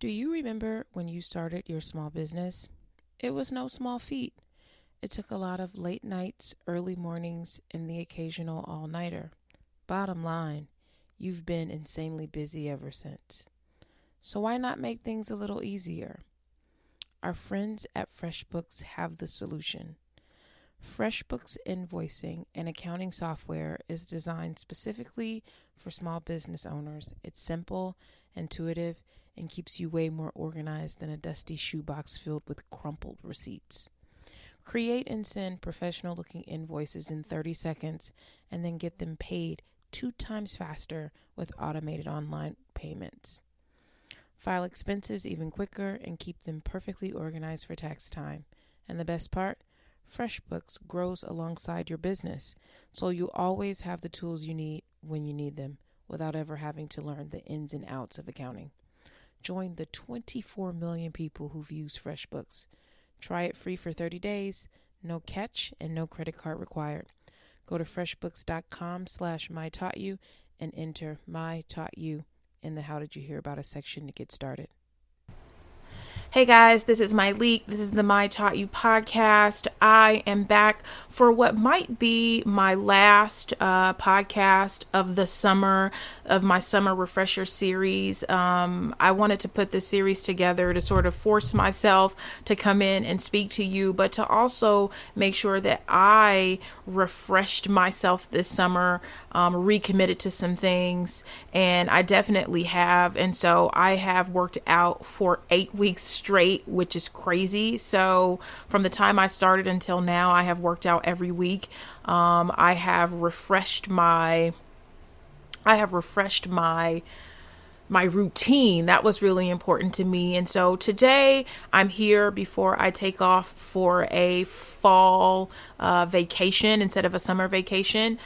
Do you remember when you started your small business? It was no small feat. It took a lot of late nights, early mornings, and the occasional all-nighter. Bottom line, you've been insanely busy ever since. So why not make things a little easier? Our friends at FreshBooks have the solution. FreshBooks invoicing and accounting software is designed specifically for small business owners. It's simple, intuitive, and keeps you way more organized than a dusty shoebox filled with crumpled receipts. Create and send professional-looking invoices in 30 seconds and then get them paid 2 times faster with automated online payments. File expenses even quicker and keep them perfectly organized for tax time. And the best part? FreshBooks grows alongside your business, so you always have the tools you need when you need them without ever having to learn the ins and outs of accounting. Join the 24 million people who've used FreshBooks. Try it free for 30 days, no catch, and no credit card required. Go to freshbooks.com/mytaughtyou and enter My Taught You in the How Did You Hear About Us section to get started. Hey guys, this is Myleik. This is the My Taught You podcast. I am back for what might be my last podcast of the summer, of my summer refresher series. I wanted to put this series together to sort of force myself to come in and speak to you, but to also make sure that I refreshed myself this summer, recommitted to some things, and I definitely have. And so I have worked out for 8 weeks straight, which is crazy. So from the time I started until now, I have worked out every week. I have refreshed my routine. That was really important to me. And so today I'm here before I take off for a fall vacation instead of a summer vacation.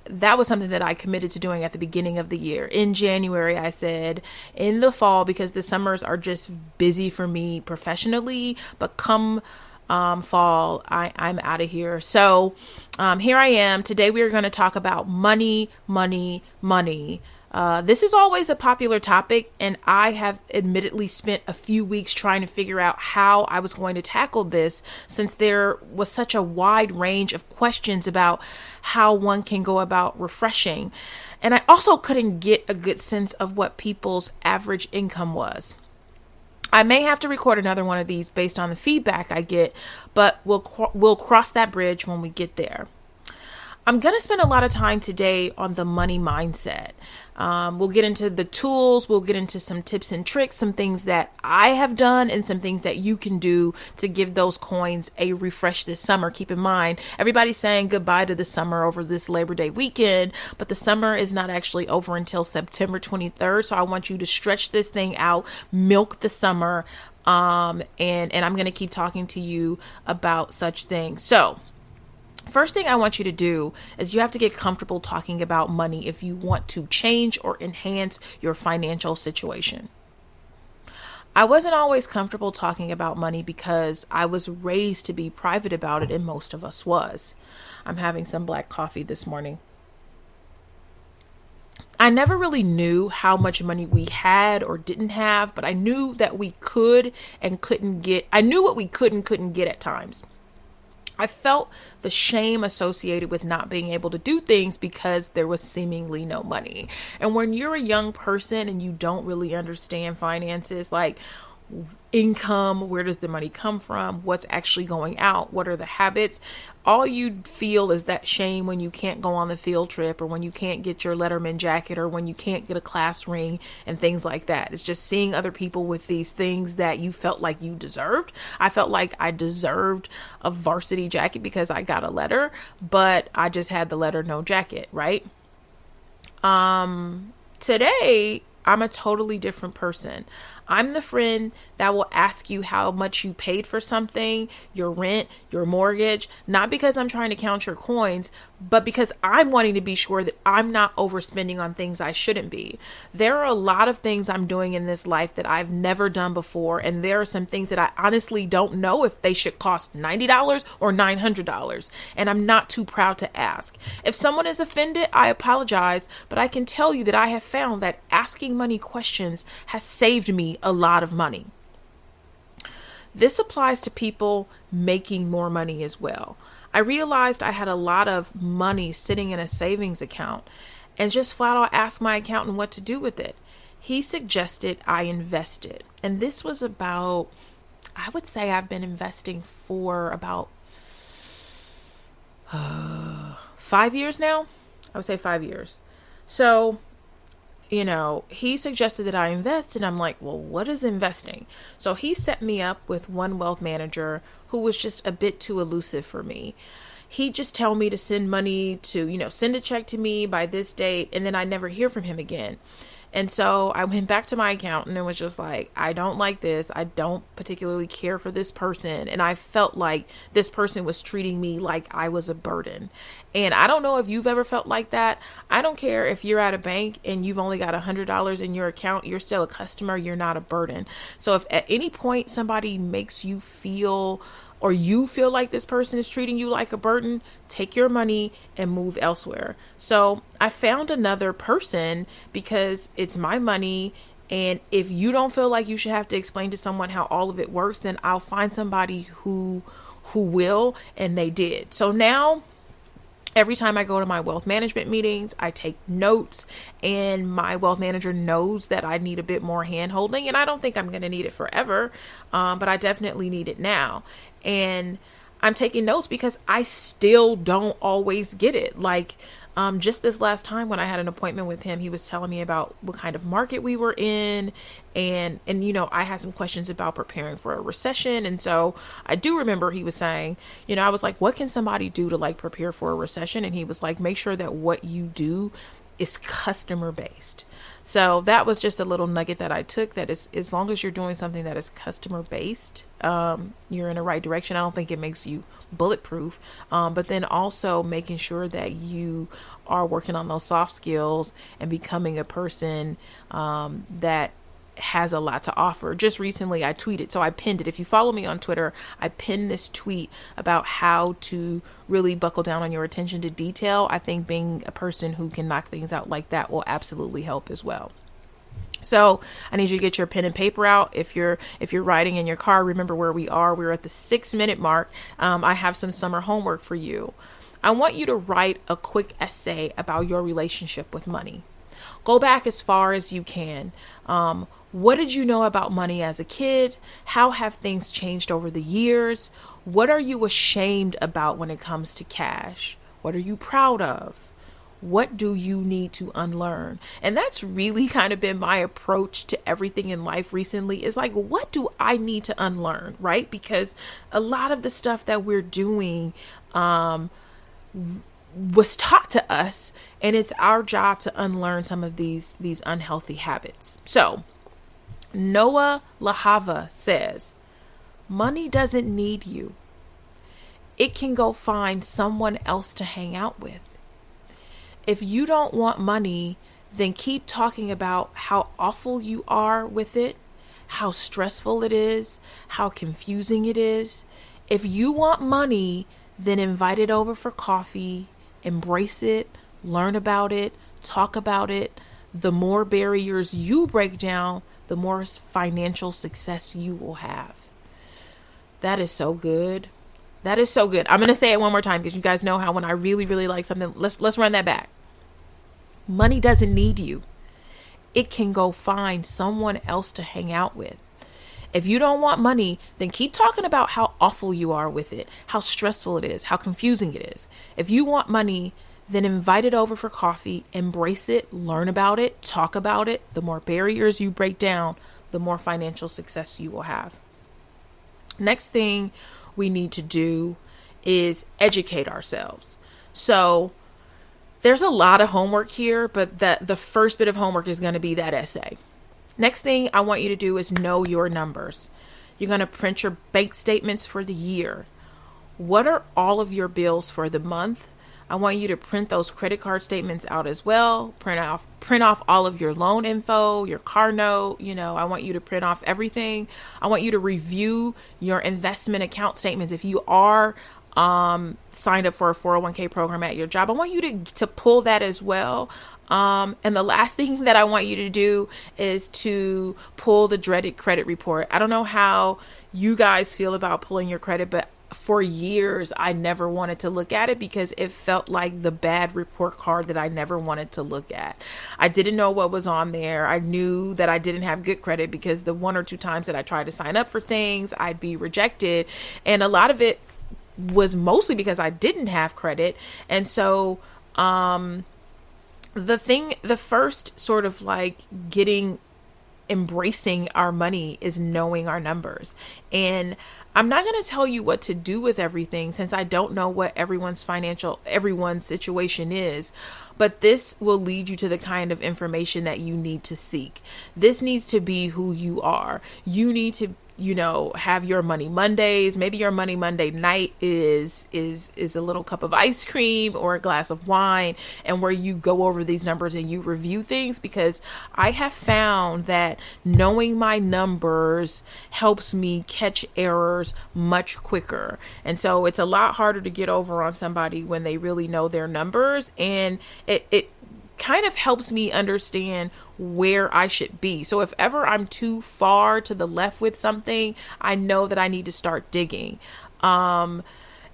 That was something that I committed to doing at the beginning of the year. In January, I said in the fall, because the summers are just busy for me professionally, but come fall, I'm out of here. So here I am. Today we are going to talk about money. This is always a popular topic, and I have admittedly spent a few weeks trying to figure out how I was going to tackle this, since there was such a wide range of questions about how one can go about refreshing. And I also couldn't get a good sense of what people's average income was. I may have to record another one of these based on the feedback I get, but we'll cross that bridge when we get there. I'm going to spend a lot of time today on the money mindset. We'll get into the tools. We'll get into some tips and tricks, some things that I have done and some things that you can do to give those coins a refresh this summer. Keep in mind, everybody's saying goodbye to the summer over this Labor Day weekend, but the summer is not actually over until September 23rd. So I want you to stretch this thing out, milk the summer, and I'm going to keep talking to you about such things. So first thing I want you to do is you have to get comfortable talking about money if you want to change or enhance your financial situation. I wasn't always comfortable talking about money because I was raised to be private about it, and most of us was. I'm having some black coffee this morning. I never really knew how much money we had or didn't have, but I knew that we could and couldn't get. I knew what we could and couldn't get at times. I felt the shame associated with not being able to do things because there was seemingly no money. And when you're a young person and you don't really understand finances, like income, where does the money come from, what's actually going out, what are the habits, all you feel is that shame when you can't go on the field trip, or when you can't get your Letterman jacket, or when you can't get a class ring and things like that. It's just seeing other people with these things that you felt like you deserved. I felt like I deserved a varsity jacket because I got a letter, but I just had the letter, no jacket, right? Today I'm a totally different person. I'm the friend that will ask you how much you paid for something, your rent, your mortgage, not because I'm trying to count your coins, but because I'm wanting to be sure that I'm not overspending on things I shouldn't be. There are a lot of things I'm doing in this life that I've never done before, and there are some things that I honestly don't know if they should cost $90 or $900, and I'm not too proud to ask. If someone is offended, I apologize, but I can tell you that I have found that asking asking money questions has saved me a lot of money. This applies to people making more money as well. I realized I had a lot of money sitting in a savings account and just flat out asked my accountant what to do with it. He suggested I invest it. And this was about, I would say I've been investing for about 5 years now. I would say 5 years. So, he suggested that I invest, and I'm like, well, what is investing? So he set me up with one wealth manager who was just a bit too elusive for me. He just tell me to send money to, send a check to me by this date, and then I never hear from him again. And so I went back to my accountant and was just like, I don't like this. I don't particularly care for this person. And I felt like this person was treating me like I was a burden. And I don't know if you've ever felt like that. I don't care if you're at a bank and you've only got $100 in your account, you're still a customer. You're not a burden. So if at any point somebody makes you feel or you feel like this person is treating you like a burden, take your money and move elsewhere. So I found another person because it's my money. And if you don't feel like you should have to explain to someone how all of it works, then I'll find somebody who will. And they did. So now every time I go to my wealth management meetings, I take notes, and my wealth manager knows that I need a bit more hand holding, and I don't think I'm going to need it forever, but I definitely need it now. And I'm taking notes because I still don't always get it. Like, just this last time when I had an appointment with him, he was telling me about what kind of market we were in. And I had some questions about preparing for a recession. And so I do remember he was saying, I was like, what can somebody do to like prepare for a recession? And he was like, make sure that what you do is customer based. So that was just a little nugget that I took, that is, as long as you're doing something that is customer based, you're in the right direction. I don't think it makes you bulletproof, but then also making sure that you are working on those soft skills and becoming a person that has a lot to offer. Just recently I tweeted, so I pinned it. If you follow me on Twitter, I pinned this tweet about how to really buckle down on your attention to detail. I think being a person who can knock things out like that will absolutely help as well. So I need you to get your pen and paper out. If you're riding in your car, remember where we are. We're at the 6-minute mark. I have some summer homework for you. I want you to write a quick essay about your relationship with money. Go back as far as you can. What did you know about money as a kid? How have things changed over the years? What are you ashamed about when it comes to cash? What are you proud of? What do you need to unlearn? And that's really kind of been my approach to everything in life recently, is like, what do I need to unlearn, right? Because a lot of the stuff that we're doing was taught to us, and it's our job to unlearn some of these unhealthy habits. So Noah Lahava says, money doesn't need you. It can go find someone else to hang out with. If you don't want money, then keep talking about how awful you are with it, how stressful it is, how confusing it is. If you want money, then invite it over for coffee, embrace it, learn about it, talk about it. The more barriers you break down, the more financial success you will have. That is so good. That is so good. I'm going to say it one more time because you guys know how when I really, really like something, let's run that back. Money doesn't need you. It can go find someone else to hang out with. If you don't want money, then keep talking about how awful you are with it, how stressful it is, how confusing it is. If you want money, then invite it over for coffee, embrace it, learn about it, talk about it. The more barriers you break down, the more financial success you will have. Next thing we need to do is educate ourselves. So there's a lot of homework here, but the first bit of homework is going to be that essay. Next thing I want you to do is know your numbers. You're going to print your bank statements for the year. What are all of your bills for the month? I want you to print those credit card statements out as well. Print off all of your loan info, your car note. I want you to print off everything. I want you to review your investment account statements. If you are signed up for a 401k program at your job. I want you to pull that as well. And the last thing that I want you to do is to pull the dreaded credit report. I don't know how you guys feel about pulling your credit, but for years, I never wanted to look at it because it felt like the bad report card that I never wanted to look at. I didn't know what was on there. I knew that I didn't have good credit because the one or two times that I tried to sign up for things, I'd be rejected. And a lot of it was mostly because I didn't have credit. And so, the first sort of like embracing our money is knowing our numbers. And I'm not going to tell you what to do with everything since I don't know what everyone's situation is, but this will lead you to the kind of information that you need to seek. This needs to be who you are. You need to have your Money Mondays. Maybe your Money Monday night is a little cup of ice cream or a glass of wine, and where you go over these numbers and you review things, because I have found that knowing my numbers helps me catch errors much quicker. And so it's a lot harder to get over on somebody when they really know their numbers, and it kind of helps me understand where I should be. So if ever I'm too far to the left with something, I know that I need to start digging. And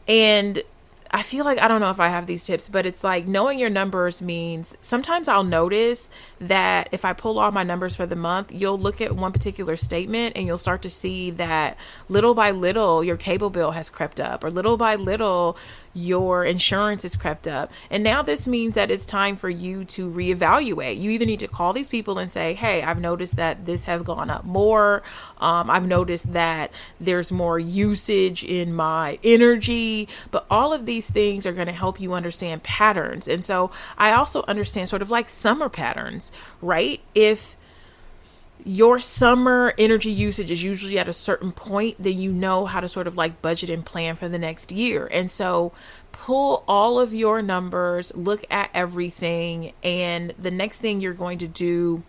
I feel like, I don't know if I have these tips, but it's like knowing your numbers means sometimes I'll notice that if I pull all my numbers for the month, you'll look at one particular statement and you'll start to see that little by little your cable bill has crept up, or little by little your insurance has crept up. And now this means that it's time for you to reevaluate. You either need to call these people and say, hey, I've noticed that this has gone up more. I've noticed that there's more usage in my energy. But all of these things are going to help you understand patterns. And so I also understand sort of like summer patterns, right? If your summer energy usage is usually at a certain point, then you know how to sort of like budget and plan for the next year. And so pull all of your numbers, look at everything. And the next thing you're going to do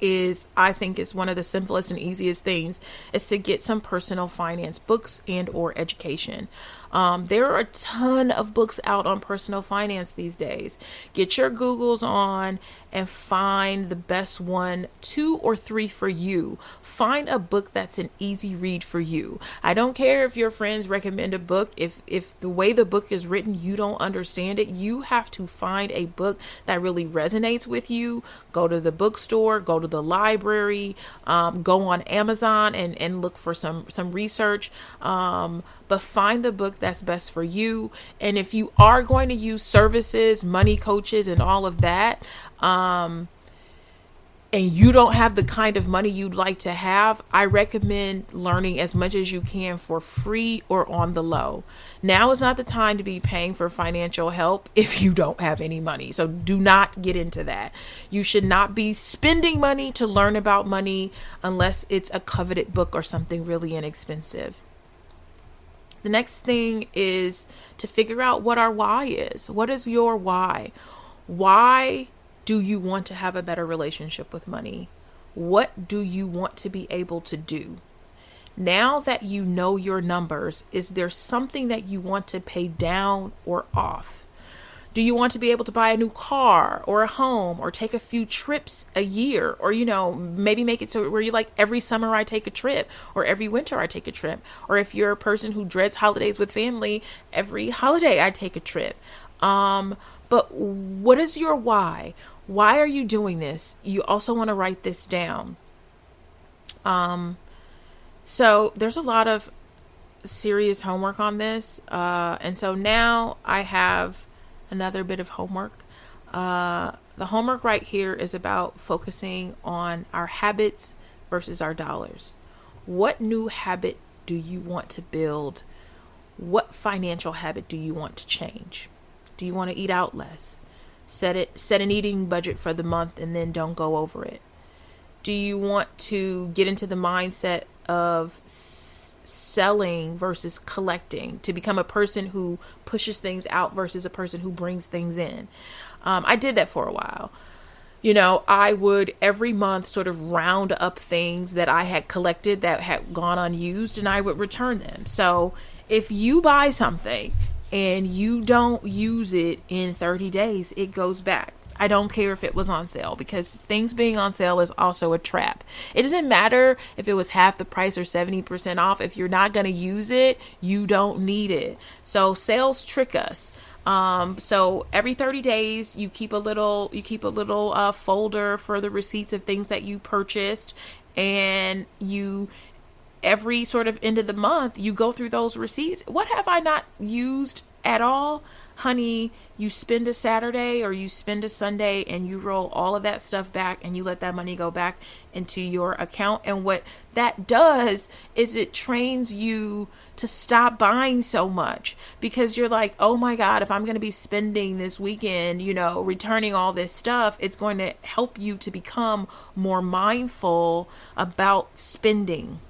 is, I think is one of the simplest and easiest things, is to get some personal finance books and or education. There are a ton of books out on personal finance these days. Get your Googles on and find the best one, 2 or 3 for you. Find a book that's an easy read for you. I don't care if your friends recommend a book. If the way the book is written, you don't understand it, you have to find a book that really resonates with you. Go to the bookstore, go to the library, go on Amazon and look for some research. But find the book that's best for you. And if you are going to use services, money coaches, and all of that, and you don't have the kind of money you'd like to have, I recommend learning as much as you can for free or on the low. Now is not the time to be paying for financial help if you don't have any money. So do not get into that. You should not be spending money to learn about money unless it's a coveted book or something really inexpensive. The next thing is to figure out what our why is. What is your why? Why do you want to have a better relationship with money? What do you want to be able to do? Now that you know your numbers, is there something that you want to pay down or off? Do you want to be able to buy a new car or a home or take a few trips a year? Or, maybe make it so where you like every summer I take a trip, or every winter I take a trip. Or if you're a person who dreads holidays with family, every holiday I take a trip. But what is your why? Why are you doing this? You also want to write this down. So there's a lot of serious homework on this. And so now I have another bit of homework. The homework right here is about focusing on our habits versus our dollars. What new habit do you want to build? What financial habit do you want to change? Do you want to eat out less? Set an eating budget for the month and then don't go over it. Do you want to get into the mindset of selling versus collecting, to become a person who pushes things out versus a person who brings things in? I did that for a while. I would every month sort of round up things that I had collected that had gone unused, and I would return them. So If you buy something and you don't use it in 30 days, it goes back. I don't care if it was on sale, because things being on sale is also a trap. It doesn't matter if it was half the price or 70% off. If you're not going to use it, you don't need it. So sales trick us. So every 30 days, you keep a little folder for the receipts of things that you purchased, and every sort of end of the month, you go through those receipts. What have I not used at all? Honey, you spend a Saturday or you spend a Sunday and you roll all of that stuff back and you let that money go back into your account. And what that does is it trains you to stop buying so much, because you're like, oh my God, if I'm going to be spending this weekend, returning all this stuff, it's going to help you to become more mindful about spending.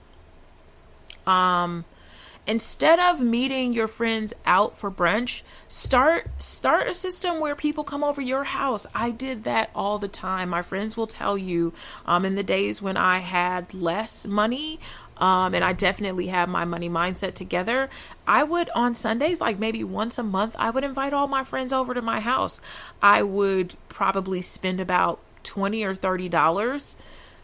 Instead of meeting your friends out for brunch, start a system where people come over your house. I did that all the time. My friends will tell you, in the days when I had less money, and I definitely have my money mindset together, I would, on Sundays, like maybe once a month, I would invite all my friends over to my house. I would probably spend about $20 or $30,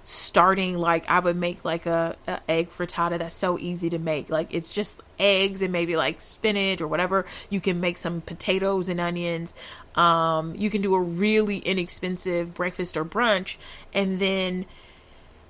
starting, like I would make like a egg frittata that's so easy to make. Like it's just eggs and maybe like spinach or whatever. You can make some potatoes and onions. You can do a really inexpensive breakfast or brunch, and then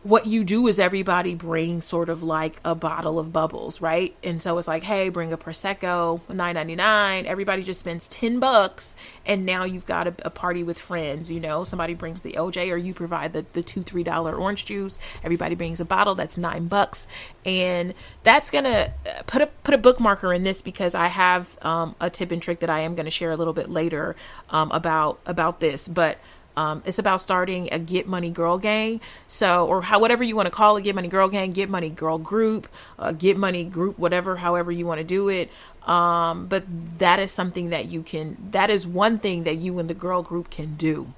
what you do is everybody brings sort of like a bottle of bubbles, right? And so it's like, hey, bring a Prosecco, $9.99. Everybody just spends $10, and now you've got a party with friends. Somebody brings the OJ, or you provide the $2-3 orange juice. Everybody brings a bottle. That's $9, and that's gonna put a bookmarker in this, because I have a tip and trick that I am going to share a little bit later about this, but. It's about starting a Get Money Girl Gang. So, or whatever you want to call it, Get Money Girl Gang, Get Money Girl Group, Get Money Group, however you want to do it. But that is something that is one thing that you and the girl group can do.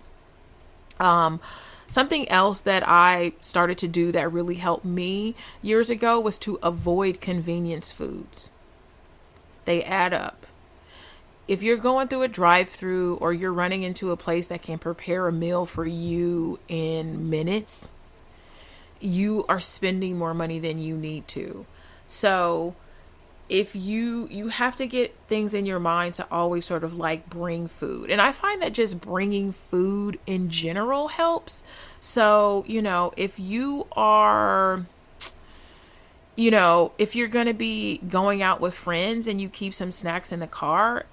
Something else that I started to do that really helped me years ago was to avoid convenience foods. They add up. If you're going through a drive-through, or you're running into a place that can prepare a meal for you in minutes, you are spending more money than you need to. So if you have to get things in your mind to always sort of like bring food. And I find that just bringing food in general helps. So, if you are... if you're going to be going out with friends and you keep some snacks in the car,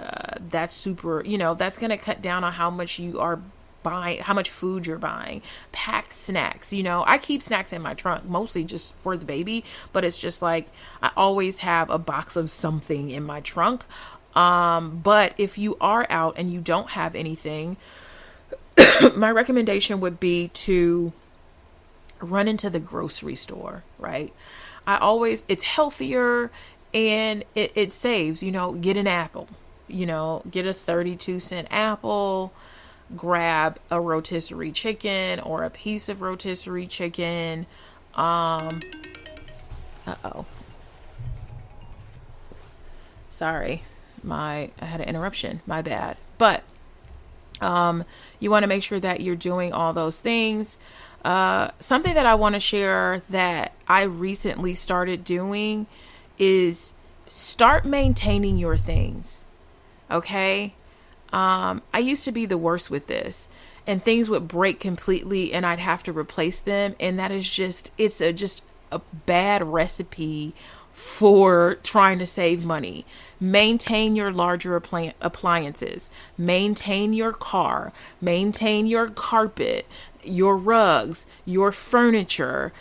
that's super, that's going to cut down on how much you are buying, how much food you're buying. Packed snacks. I keep snacks in my trunk, mostly just for the baby, but it's just like, I always have a box of something in my trunk. But if you are out and you don't have anything, my recommendation would be to run into the grocery store, right? It's healthier and it saves, get an apple, get a 32-cent apple, grab a rotisserie chicken or a piece of rotisserie chicken. Sorry, I had an interruption, my bad. But, you want to make sure that you're doing all those things. Something that I want to share that I recently started doing is start maintaining your things. Okay. I used to be the worst with this, and things would break completely and I'd have to replace them. And that is just a bad recipe for trying to save money. Maintain your larger appliances, maintain your car, maintain your carpet, your rugs, your furniture,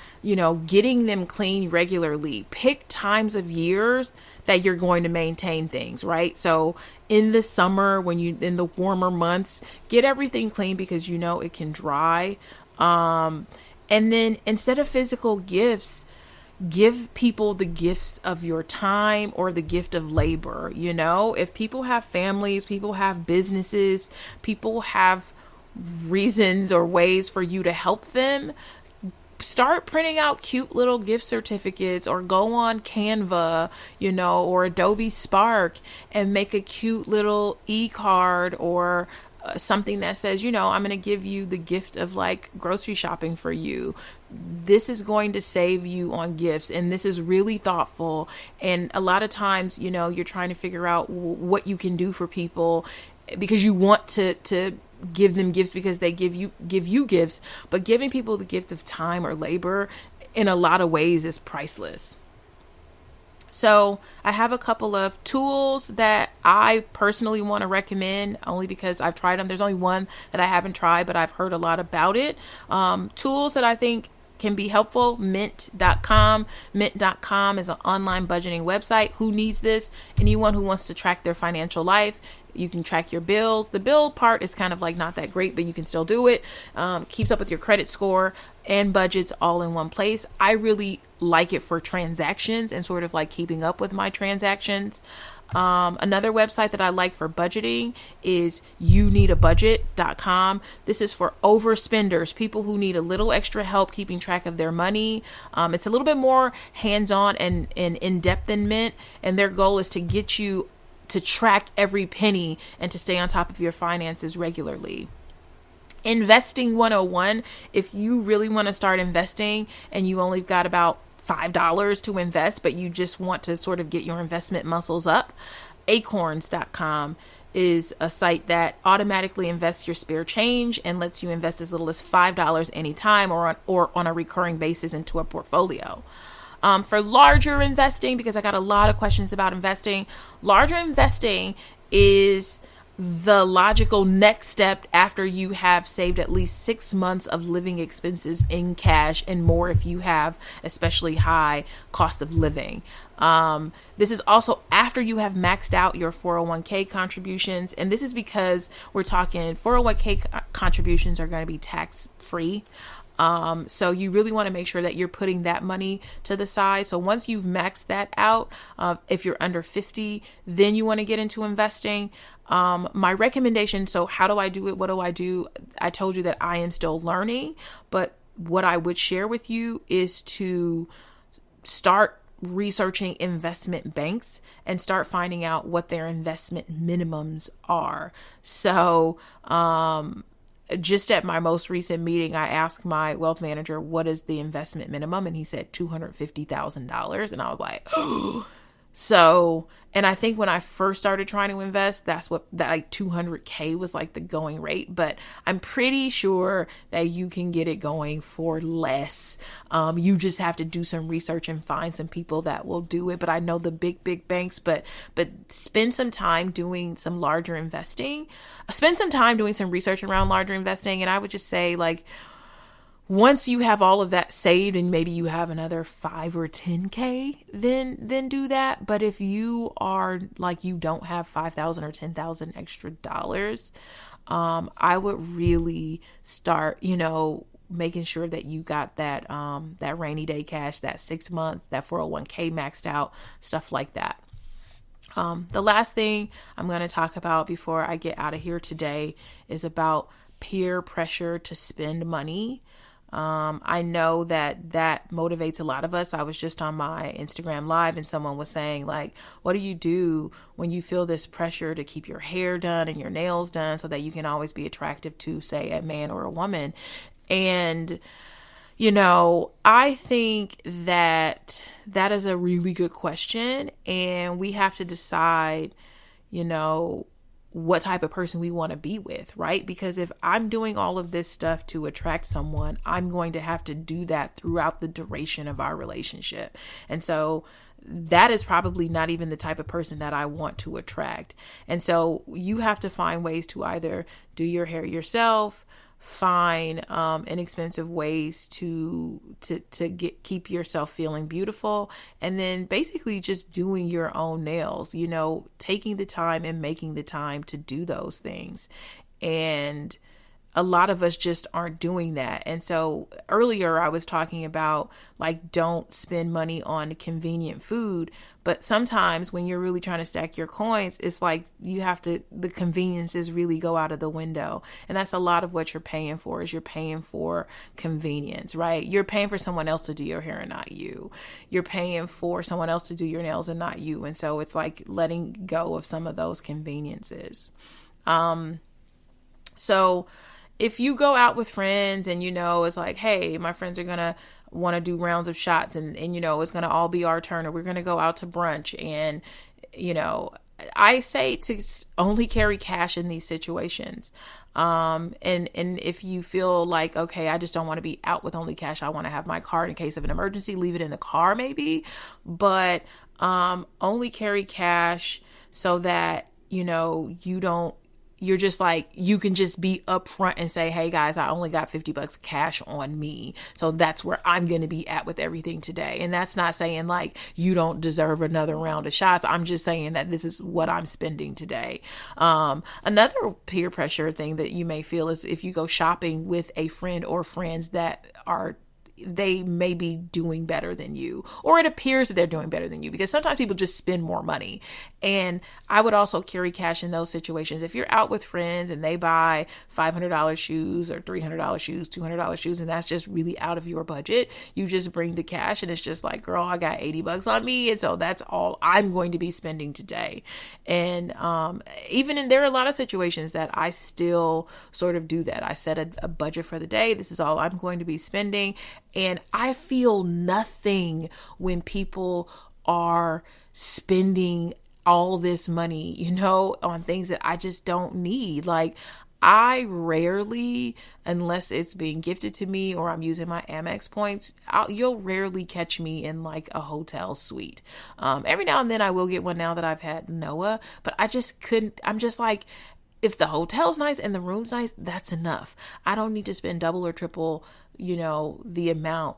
getting them clean regularly. Pick times of years that you're going to maintain things, right? So in the summer, in the warmer months, get everything clean, because it can dry. And then instead of physical gifts, give people the gifts of your time or the gift of labor. If people have families, people have businesses, people have reasons or ways for you to help them, start printing out cute little gift certificates, or go on Canva, or Adobe Spark and make a cute little e-card, or something that says, I'm going to give you the gift of like grocery shopping for you. This is going to save you on gifts. And this is really thoughtful. And a lot of times, you're trying to figure out what you can do for people because you want to give them gifts because they give you gifts, but giving people the gift of time or labor in a lot of ways is priceless. So I have a couple of tools that I personally want to recommend, only because I've tried them. There's only one that I haven't tried, but I've heard a lot about it. Tools that I think can be helpful: Mint.com. Mint.com is an online budgeting website. Who needs this? Anyone who wants to track their financial life. You can track your bills. The bill part is kind of like not that great, but you can still do it. Keeps up with your credit score and budgets all in one place. I really like it for transactions and sort of like keeping up with my transactions. Another website that I like for budgeting is youneedabudget.com. This is for overspenders, people who need a little extra help keeping track of their money. It's a little bit more hands-on and in-depth than Mint, and their goal is to get you to track every penny and to stay on top of your finances regularly. Investing 101, if you really want to start investing and you only got about $5 to invest, but you just want to sort of get your investment muscles up, acorns.com is a site that automatically invests your spare change and lets you invest as little as $5 anytime or on a recurring basis into a portfolio. For larger investing, because I got a lot of questions about investing, larger investing is the logical next step after you have saved at least 6 months of living expenses in cash, and more if you have especially high cost of living. This is also after you have maxed out your 401k contributions. And this is because we're talking 401k contributions are going to be tax free. So you really want to make sure that you're putting that money to the side. So once you've maxed that out, if you're under 50, then you want to get into investing. My recommendation, so how do I do it? What do I do? I told you that I am still learning, but what I would share with you is to start researching investment banks and start finding out what their investment minimums are. So, just at my most recent meeting, I asked my wealth manager, what is the investment minimum? And he said $250,000. And I was like, oh. So, and I think when I first started trying to invest, that like 200K was like the going rate, but I'm pretty sure that you can get it going for less. You just have to do some research and find some people that will do it. But I know the big banks, but spend some time doing some larger investing, spend some time doing some research around larger investing. And I would just say, like, once you have all of that saved and maybe you have another 5 or 10K, then do that. But if you are like, you don't have 5,000 or 10,000 extra dollars, I would really start, making sure that you got that rainy day cash, that 6 months, that 401k maxed out, stuff like that. The last thing I'm going to talk about before I get out of here today is about peer pressure to spend money. I know that motivates a lot of us. I was just on my Instagram live and someone was saying, like, what do you do when you feel this pressure to keep your hair done and your nails done so that you can always be attractive to, say, a man or a woman? And, I think that is a really good question, and we have to decide, what type of person we want to be with, right? Because if I'm doing all of this stuff to attract someone, I'm going to have to do that throughout the duration of our relationship. And so that is probably not even the type of person that I want to attract. And so you have to find ways to either do your hair yourself, find inexpensive ways to keep yourself feeling beautiful, and then basically just doing your own nails, taking the time and making the time to do those things. And a lot of us just aren't doing that. And so earlier I was talking about like, don't spend money on convenient food. But sometimes when you're really trying to stack your coins, it's like the conveniences really go out of the window. And that's a lot of what you're paying for, is you're paying for convenience, right? You're paying for someone else to do your hair and not you. You're paying for someone else to do your nails and not you. And so it's like letting go of some of those conveniences. So if you go out with friends and, it's like, hey, my friends are going to want to do rounds of shots and it's going to all be our turn, or we're going to go out to brunch. And, I say to only carry cash in these situations. And if you feel like, okay, I just don't want to be out with only cash, I want to have my card in case of an emergency, leave it in the car maybe. But, only carry cash so that, you're just like, you can just be upfront and say, hey guys, I only got $50 cash on me. So that's where I'm going to be at with everything today. And that's not saying like you don't deserve another round of shots. I'm just saying that this is what I'm spending today. Another peer pressure thing that you may feel is if you go shopping with a friend or friends that they may be doing better than you, or it appears that they're doing better than you, because sometimes people just spend more money. And I would also carry cash in those situations. If you're out with friends and they buy $500 shoes or $300 shoes, $200 shoes, and that's just really out of your budget, you just bring the cash and it's just like, girl, I got $80 on me. And so that's all I'm going to be spending today. And there are a lot of situations that I still sort of do that. I set a budget for the day. This is all I'm going to be spending. And I feel nothing when people are spending all this money, on things that I just don't need. Like, I rarely, unless it's being gifted to me or I'm using my Amex points, you'll rarely catch me in like a hotel suite. Every now and then I will get one now that I've had Noah, but I'm just like, if the hotel's nice and the room's nice, that's enough. I don't need to spend double or triple, the amount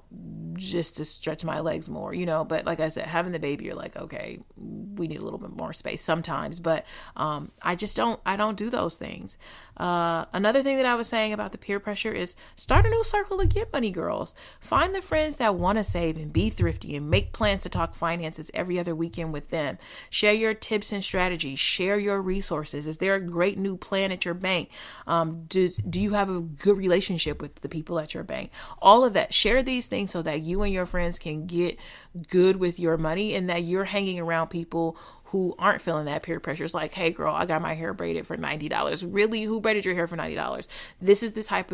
just to stretch my legs more, but like I said, having the baby, you're like, okay, we need a little bit more space sometimes, but I don't do those things. Another thing that I was saying about the peer pressure is start a new circle of Get Money girls. Find the friends that want to save and be thrifty and make plans to talk finances every other weekend with them. Share your tips and strategies. Share your resources. Is there a great new plan at your bank? Do you have a good relationship with the people at your bank? All of that. Share these things so that you and your friends can get good with your money, and that you're hanging around people who aren't feeling that peer pressure. It's like, hey girl, I got my hair braided for $90. Really? Who braided your hair for $90? This is the type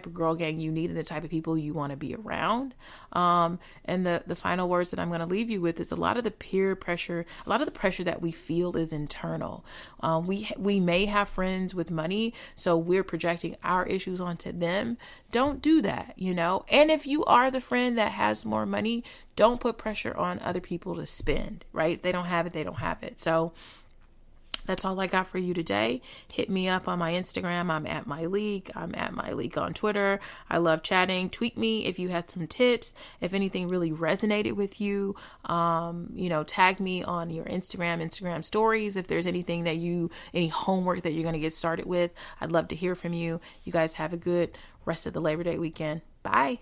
of girl gang you need and the type of people you want to be around. And the final words that I'm going to leave you with is a lot of the pressure that we feel is internal. We may have friends with money, so we're projecting our issues onto them. Don't do that, And if you are the friend that has more money, don't put pressure on other people to spend, right? If they don't have it, they don't have it. So that's all I got for you today. Hit me up on my Instagram. I'm at MyLeak. I'm at MyLeak on Twitter. I love chatting. Tweet me if you had some tips. If anything really resonated with you, tag me on your Instagram stories. If there's anything any homework that you're going to get started with, I'd love to hear from you. You guys have a good rest of the Labor Day weekend. Bye.